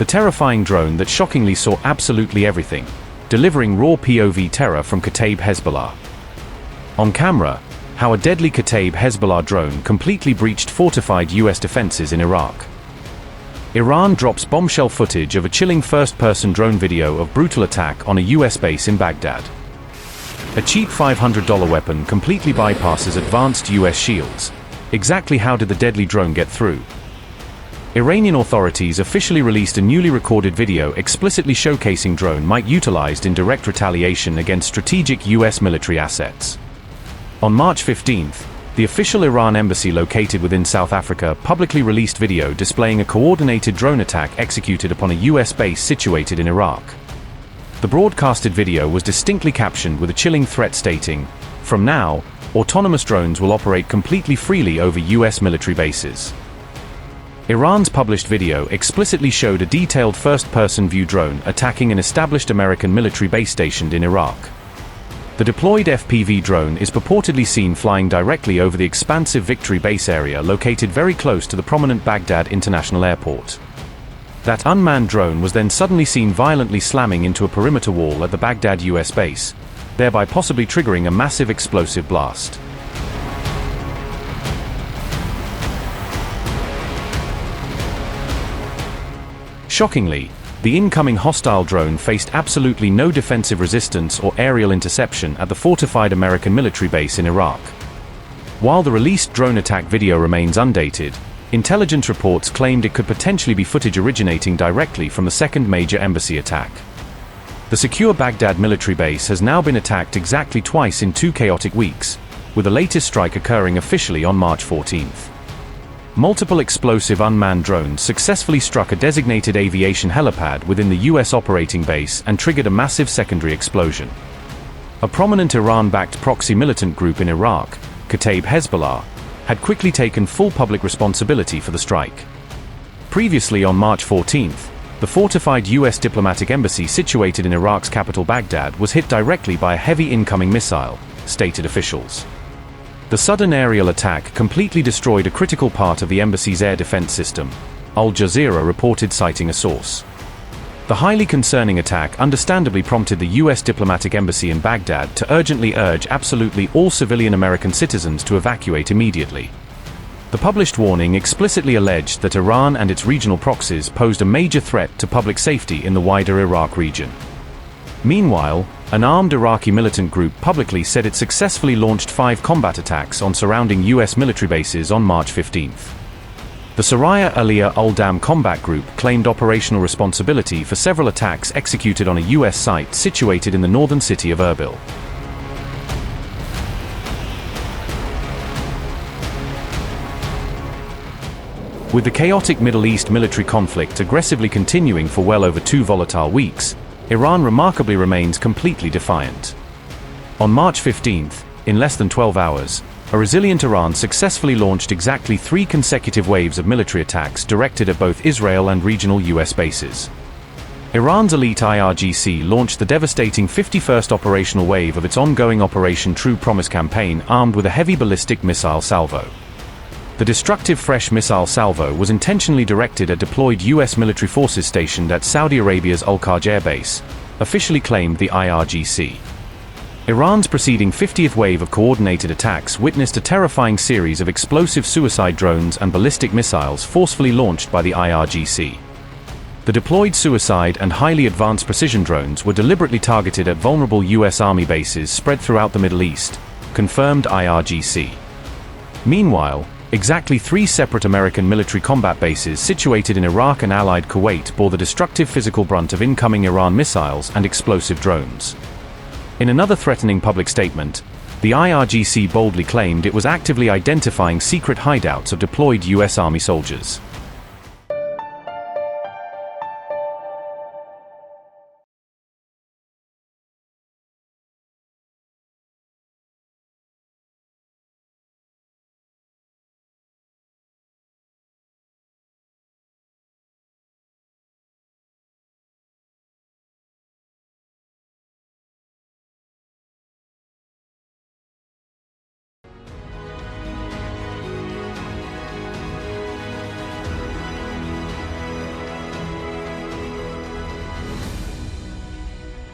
The terrifying drone that shockingly saw absolutely everything, delivering raw POV terror from Kataib Hezbollah. On camera, how a deadly Kataib Hezbollah drone completely breached fortified US defenses in Iraq. Iran drops bombshell footage of a chilling first-person drone video of brutal attack on a US base in Baghdad. A cheap $500 weapon completely bypasses advanced US shields. Exactly how did the deadly drone get through? Iranian authorities officially released a newly recorded video explicitly showcasing drone might utilized in direct retaliation against strategic US military assets. On March 15th, the official Iran embassy located within South Africa publicly released video displaying a coordinated drone attack executed upon a US base situated in Iraq. The broadcasted video was distinctly captioned with a chilling threat stating, "From now, autonomous drones will operate completely freely over US military bases." Iran's published video explicitly showed a detailed first-person view drone attacking an established American military base stationed in Iraq. The deployed FPV drone is purportedly seen flying directly over the expansive Victory Base area located very close to the prominent Baghdad International Airport. That unmanned drone was then suddenly seen violently slamming into a perimeter wall at the Baghdad US base, thereby possibly triggering a massive explosive blast. Shockingly, the incoming hostile drone faced absolutely no defensive resistance or aerial interception at the fortified American military base in Iraq. While the released drone attack video remains undated, intelligence reports claimed it could potentially be footage originating directly from the second major embassy attack. The secure Baghdad military base has now been attacked exactly twice in 2 chaotic weeks, with the latest strike occurring officially on March 14th. Multiple explosive unmanned drones successfully struck a designated aviation helipad within the US operating base and triggered a massive secondary explosion. A prominent Iran-backed proxy militant group in Iraq, Kataib Hezbollah, had quickly taken full public responsibility for the strike. Previously on March 14th, the fortified US diplomatic embassy situated in Iraq's capital Baghdad was hit directly by a heavy incoming missile, stated officials. The sudden aerial attack completely destroyed a critical part of the embassy's air defense system, Al Jazeera reported citing a source. The highly concerning attack understandably prompted the US diplomatic embassy in Baghdad to urgently urge absolutely all civilian American citizens to evacuate immediately. The published warning explicitly alleged that Iran and its regional proxies posed a major threat to public safety in the wider Iraq region. Meanwhile, an armed Iraqi militant group publicly said it successfully launched 5 combat attacks on surrounding US military bases on March 15th. The Saraya Aliyah al-Dam combat group claimed operational responsibility for several attacks executed on a US site situated in the northern city of Erbil. With the chaotic Middle East military conflict aggressively continuing for well over 2 volatile weeks, Iran remarkably remains completely defiant. On March 15th, in less than 12 hours, a resilient Iran successfully launched exactly 3 consecutive waves of military attacks directed at both Israel and regional US bases. Iran's elite IRGC launched the devastating 51st operational wave of its ongoing Operation True Promise campaign armed with a heavy ballistic missile salvo. The destructive fresh missile salvo was intentionally directed at deployed US military forces stationed at Saudi Arabia's Al-Khaj Air Base, officially claimed the IRGC. Iran's preceding 50th wave of coordinated attacks witnessed a terrifying series of explosive suicide drones and ballistic missiles forcefully launched by the IRGC. The deployed suicide and highly advanced precision drones were deliberately targeted at vulnerable US Army bases spread throughout the Middle East, confirmed IRGC. Meanwhile, exactly 3 separate American military combat bases situated in Iraq and allied Kuwait bore the destructive physical brunt of incoming Iran missiles and explosive drones. In another threatening public statement, the IRGC boldly claimed it was actively identifying secret hideouts of deployed US Army soldiers.